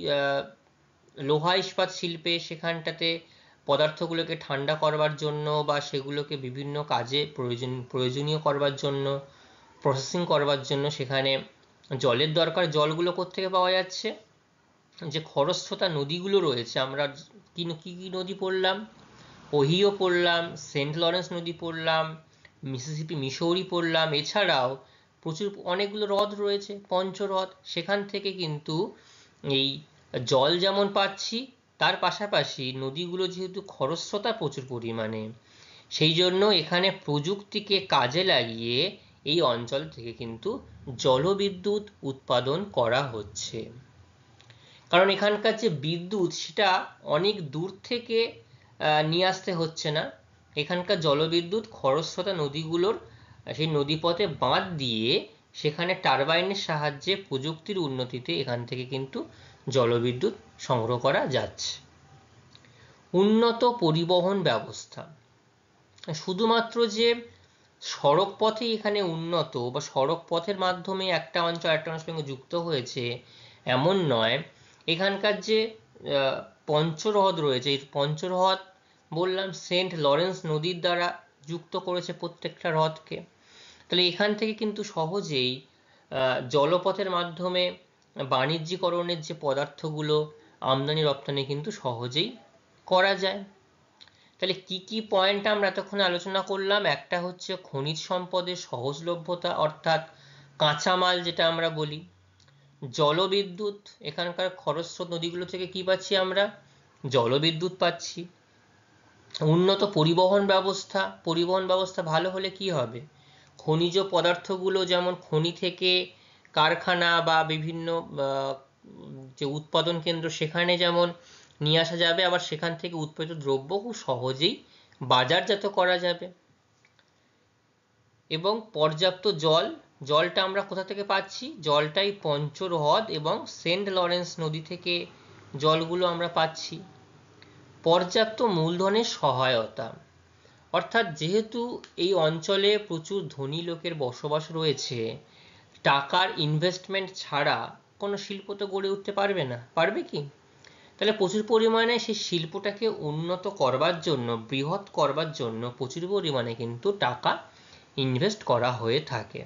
লোহা ইস্পাত শিল্পে সেখানটাতে পদার্থগুলোকে ঠান্ডা করবার জন্য বা সেগুলোকে বিভিন্ন কাজে প্রয়োজনীয় করবার জন্য, প্রসেসিং করবার জন্য সেখানে জলের দরকার। জলগুলো কোত্থেকে পাওয়া যাচ্ছে? যে খরস্রোতা নদীগুলো রয়েছে, আমরা কি কি নদী পড়লাম? ওহিও পড়লাম, সেন্ট লরেন্স নদী পড়লাম, মিসিসিপি মিসৌরি পড়লাম, এছাড়াও প্রচুর অনেকগুলো হ্রদ রয়েছে, পঞ্চহ্রদ, সেখান থেকে কিন্তু এই জল যেমন পাচ্ছি, তার পাশাপাশি নদীগুলো যেহেতু খরস্রোতা প্রচুর পরিমাণে, সেই জন্য এখানে প্রযুক্তিকে কাজে লাগিয়ে এই অঞ্চল থেকে কিন্তু জলবিদ্যুৎ উৎপাদন করা হচ্ছে। কারণ এখানকার যে বিদ্যুৎ, সেটা অনেক দূর থেকে নিয়ে আসতে হচ্ছে না। এখানকার জলবিদ্যুৎ খরস্রোতা নদীগুলোর সেই নদীপথে বাঁধ দিয়ে সেখানে টারবাইনের সাহায্যে প্রযুক্তির উন্নতিতে এখান থেকে কিন্তু জলবিদ্যুৎ সংগ্রহ করা যাচ্ছে। উন্নত পরিবহন ব্যবস্থা, শুধুমাত্র যে সড়ক পথেই এখানে উন্নত বা সড়ক পথের মাধ্যমে একটা অঞ্চল একটা অঞ্চলের সঙ্গে যুক্ত হয়েছে এমন নয়। এখানকার যে পঞ্চহ্রদ রয়েছে, এই পঞ্চহ্রদ বললাম সেন্ট লরেন্স নদীর দ্বারা যুক্ত করেছে প্রত্যেকটা হ্রদকে। তাহলে এখান থেকে কিন্তু সহজেই জলপথের মাধ্যমে বাণিজ্যিকরণের যে পদার্থগুলো আমদানি রপ্তানি কিন্তু সহজেই করা যায়। তাহলে কি কি পয়েন্ট আমরা এতক্ষণ আলোচনা করলাম? একটা হচ্ছে খনিজ সম্পদের সহজলভ্যতা, অর্থাৎ কাঁচামাল যেটা আমরা বলি। জলবিদ্যুৎ, এখানকার খরস্রোত নদীগুলো থেকে কি পাচ্ছি আমরা? জলবিদ্যুৎ পাচ্ছি। উন্নত পরিবহন ব্যবস্থা, পরিবহন ব্যবস্থা ভালো হলে কি হবে? খনিজ পদার্থগুলো যেমন খনি থেকে কারখানা বা বিভিন্ন যে উৎপাদন কেন্দ্র সেখানে যেমন নিয়ে আসা যাবে, আবার সেখান থেকে উৎপাদিত দ্রব্য খুব সহজেই বাজারজাত করা যাবে। এবং পর্যাপ্ত জল, জলটা আমরা কোথা থেকে পাচ্ছি? জলটাই পঞ্চহ্রদ এবং সেন্ট লরেন্স নদী থেকে জলগুলো আমরা পাচ্ছি। পর্যাপ্ত মূলধনের সহায়তা, অর্থাৎ যেহেতু এই অঞ্চলে প্রচুর ধনী লোকের বসবাস রয়েছে, টাকার ইনভেস্টমেন্ট ছাড়া কোনো শিল্প তো গড়ে উঠতে পারবে না, পারবে কি? তাহলে প্রচুর পরিমাণে সেই শিল্পটাকে উন্নত করবার জন্য, বৃহৎ করবার জন্য প্রচুর পরিমাণে কিন্তু টাকা ইনভেস্ট করা হয়ে থাকে।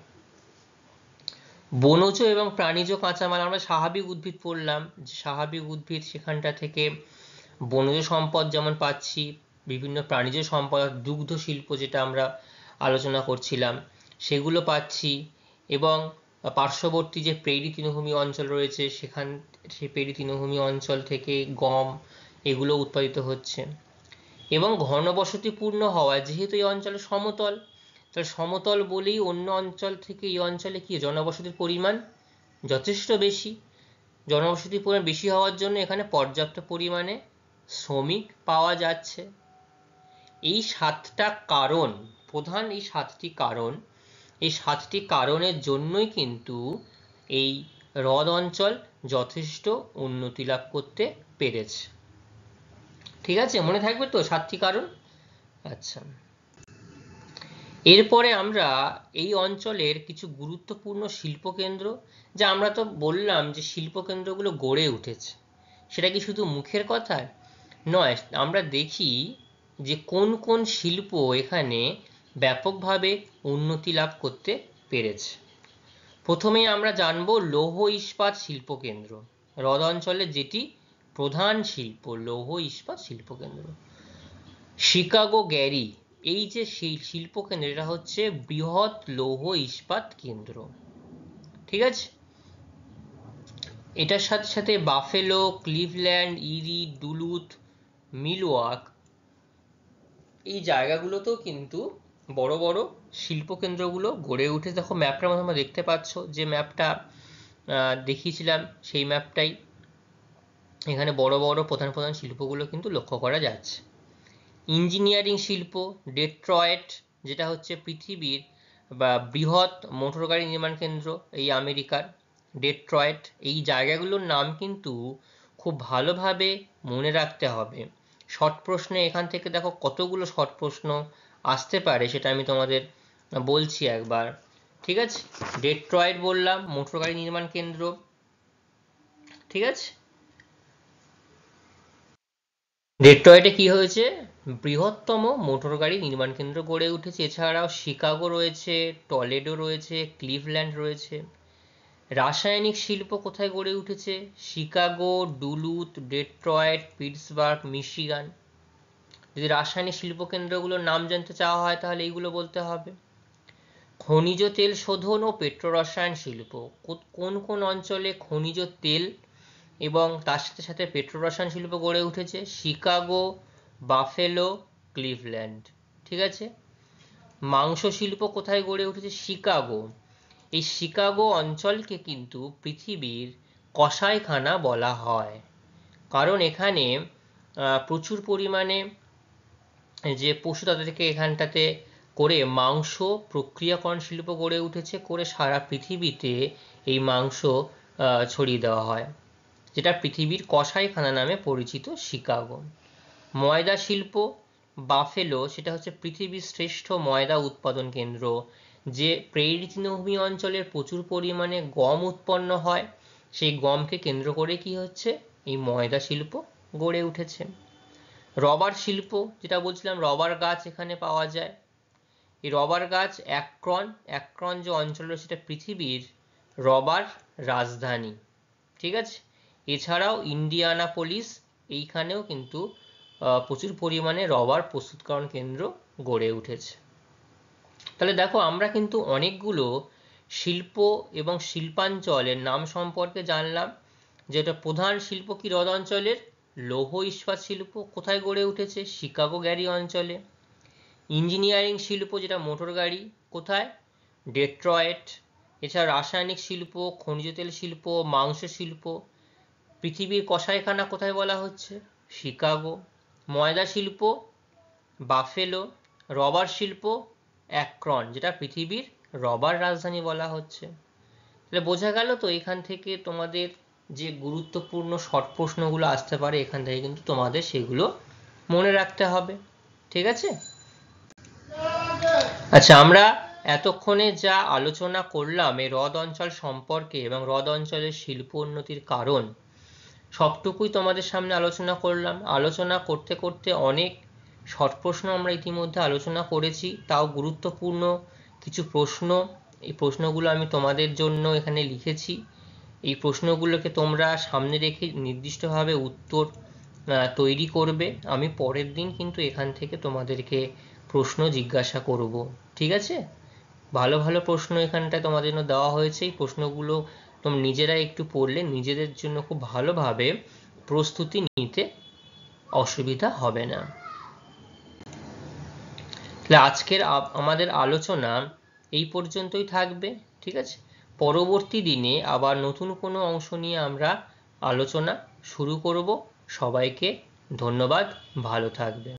বনজ এবং প্রাণীজ কাঁচামাল, আমরা স্বাভাবিক উদ্ভিদ পড়লাম, যে স্বাভাবিক উদ্ভিদ সেখানটা থেকে বনজ সম্পদ যেমন পাচ্ছি, বিভিন্ন প্রাণীজ সম্পদ, দুগ্ধ শিল্প যেটা আমরা আলোচনা করছিলাম সেগুলো পাচ্ছি, এবং পার্শ্ববর্তী যে প্রেরি তৃণভূমি অঞ্চল রয়েছে সেখান সেই প্রেরি তৃণভূমি অঞ্চল থেকে গম এগুলো উৎপাদিত হচ্ছে। এবং ঘনবসতিপূর্ণ হওয়ায়, যেহেতু এই অঞ্চলে সমতল, তাহলে সমতল বলেই অন্য অঞ্চল থেকে এই অঞ্চলে কি জনবসতির পরিমাণ যথেষ্ট বেশি। জনবসতির পরিমাণ বেশি হওয়ার জন্য এখানে পর্যাপ্ত পরিমাণে শ্রমিক পাওয়া যাচ্ছে। এই সাতটা কারণ, প্রধান এই সাতটি কারণ, এই সাতটি কারণের জন্যই কিন্তু এই হ্রদ অঞ্চল যথেষ্ট উন্নতি লাভ করতে পেরেছে। ঠিক আছে, মনে থাকবে তো সাতটি কারণ? আচ্ছা, এরপরে আমরা এই অঞ্চলের কিছু গুরুত্বপূর্ণ শিল্পকেন্দ্র, যা আমরা তো বললাম যে শিল্পকেন্দ্রগুলো গড়ে উঠেছে, সেটা কি শুধু মুখের কথা নয়, আমরা দেখি যে কোন কোন শিল্প এখানে ব্যাপকভাবে উন্নতি লাভ করতে পেরেছে। প্রথমেই আমরা জানবো লৌহ ইস্পাত শিল্পকেন্দ্র, হ্রদ অঞ্চলের যেটি প্রধান শিল্প লৌহ ইস্পাত শিল্পকেন্দ্র। শিকাগো গ্যারি, এই যে শিল্পকেন্দ্র, এটা হচ্ছে বৃহৎ লৌহ ইস্পাত কেন্দ্র, ঠিক আছে। এটার সাথে সাথে বাফেলো, ক্লিভল্যান্ড, ইরি, ডুলুথ, মিলওয়াক, এই জায়গাগুলোতেও কিন্তু বড় বড় শিল্পকেন্দ্রগুলো গড়ে উঠে। দেখো ম্যাপটার মধ্যে তোমরা দেখতে পাচ্ছ, যে ম্যাপটা দেখিয়েছিলাম সেই ম্যাপটাই, এখানে বড় বড় প্রধান প্রধান শিল্পগুলো কিন্তু লক্ষ্য করা যাচ্ছে। ইঞ্জিনিয়ারিং শিল্প, ডেট্রয়েট, যেটা হচ্ছে পৃথিবীর বা বৃহৎ মোটর গাড়ি নির্মাণ কেন্দ্র এই আমেরিকার, ডেট্রয়েট। এই জায়গাগুলোর নাম কিন্তু খুব ভালোভাবে মনে রাখতে হবে। শর্ট প্রশ্নে এখান থেকে দেখো কতগুলো শর্ট প্রশ্ন আসতে পারে, সেটা আমি তোমাদের বলছি একবার, ঠিক আছে। ডেট্রয়েট বললাম, মোটর গাড়ি নির্মাণ কেন্দ্র, ঠিক আছে। ডেট্রয়েটে কি হয়েছে, বৃহত্তম মোটর গাড়ি নির্মাণ কেন্দ্র গড়ে উঠেছে। এছাড়াও শিকাগো রয়েছে, টলেডো রয়েছে, ক্লিভল্যান্ড রয়েছে। রাসায়নিক শিল্প কোথায় গড়ে উঠেছে, Chicago, Duluth, Detroit, Pittsburgh, Michigan. যদি রাসায়নিক শিল্প কেন্দ্রগুলোর নাম জানতে চাওয়া হয় তাহলে এইগুলো বলতে হবে। খনিজ তেল শোধন ও পেট্রোরসায়ন শিল্প, কোন কোন অঞ্চলে খনিজ তেল এবং তার সাথে সাথে পেট্রোরসায়ন শিল্প গড়ে উঠেছে, শিকাগো, বাফেলো, ক্লিভল্যান্ড, ঠিক আছে। মাংস শিল্প কোথায় গড়ে উঠেছে, শিকাগো। এই শিকাগো অঞ্চলকে কিন্তু পৃথিবীর কসাইখানা বলা হয়, কারণ এখানে প্রচুর পরিমাণে যে পশু তাদেরকে এখানটাতে করে মাংস প্রক্রিয়াকরণ শিল্প গড়ে উঠেছে, করে সারা পৃথিবীতে এই মাংস ছড়িয়ে দেওয়া হয়, যেটা পৃথিবীর কসাইখানা নামে পরিচিত শিকাগো। ময়দা শিল্প, বাফেলো, সেটা হচ্ছে পৃথিবীর শ্রেষ্ঠ ময়দা উৎপাদন কেন্দ্র। যে প্রেইরি তৃণভূমি অঞ্চলের প্রচুর পরিমাণে গম উৎপন্ন হয়, সেই গমকে কেন্দ্র করে কি হচ্ছে, এই ময়দা শিল্প গড়ে উঠেছে। রবার শিল্প, যেটা বলছিলাম রবার গাছ এখানে পাওয়া যায়। এই রবার গাছ অ্যাক্রন যে অঞ্চল রয়েছে সেটা পৃথিবীর রবার রাজধানী, ঠিক আছে। এছাড়াও ইন্ডিয়ানাপোলিস, এইখানেও কিন্তু প্রচুর পরিমাণে রবার প্রস্তুতকরণ কেন্দ্র গড়ে উঠেছে। তাহলে দেখো আমরা কিন্তু অনেকগুলো শিল্প এবং শিল্পাঞ্চলের নাম সম্পর্কে জানলাম। যেটা প্রধান শিল্প কি হ্রদ অঞ্চলের, লৌহ ইস্পাত শিল্প কোথায় গড়ে উঠেছে, শিকাগো গ্যারি অঞ্চলে। ইঞ্জিনিয়ারিং শিল্প যেটা মোটর গাড়ি, কোথায়, ডেট্রয়েট। এছাড়া রাসায়নিক শিল্প, খনিজ তেল শিল্প, মাংস শিল্প, পৃথিবীর কসাইখানা কোথায় বলা হচ্ছে, শিকাগো। ময়দা শিল্প, বাফেলো। রবার শিল্প, অ্যাক্রন, যেটা পৃথিবীর রবার রাজধানী বলা হচ্ছে। তাহলে বোঝা গেল তো, এখান থেকে তোমাদের যে গুরুত্বপূর্ণ শর্ট প্রশ্নগুলো আসতে পারে, এখান থেকে কিন্তু তোমাদের সেগুলো মনে রাখতে হবে, ঠিক আছে। আচ্ছা, আমরা এতক্ষণে যা আলোচনা করলাম এই হ্রদ অঞ্চল সম্পর্কে এবং হ্রদ অঞ্চলের শিল্প উন্নতির কারণ, সবটুকুই তোমাদের সামনে আলোচনা করলাম। আলোচনা করতে করতে অনেক শর্ট প্রশ্ন আমরা ইতিমধ্যে আলোচনা করেছি, তাও গুরুত্বপূর্ণ কিছু প্রশ্ন, এই প্রশ্নগুলো আমি তোমাদের জন্য এখানে লিখেছি। এই প্রশ্নগুলোকে তোমরা সামনে রেখে নির্দিষ্টভাবে উত্তর তৈরি করবে। আমি পরের দিন কিন্তু এখান থেকে তোমাদেরকে প্রশ্ন জিজ্ঞাসা করব, ঠিক আছে। ভালো ভালো প্রশ্ন এখানটায় তোমাদের জন্য দেওয়া হয়েছে। এই প্রশ্নগুলো তোমরা নিজেরা একটু পড়লে নিজেদের জন্য খুব ভালোভাবে প্রস্তুতি নিতে অসুবিধা হবে না। তাহলে আজকের আমাদের আলোচনা এই পর্যন্তই থাকবে, ঠিক আছে। পরবর্তী দিনে আবার নতুন কোনো অংশ নিয়ে আমরা আলোচনা শুরু করব। সবাইকে ধন্যবাদ, ভালো থাকবে।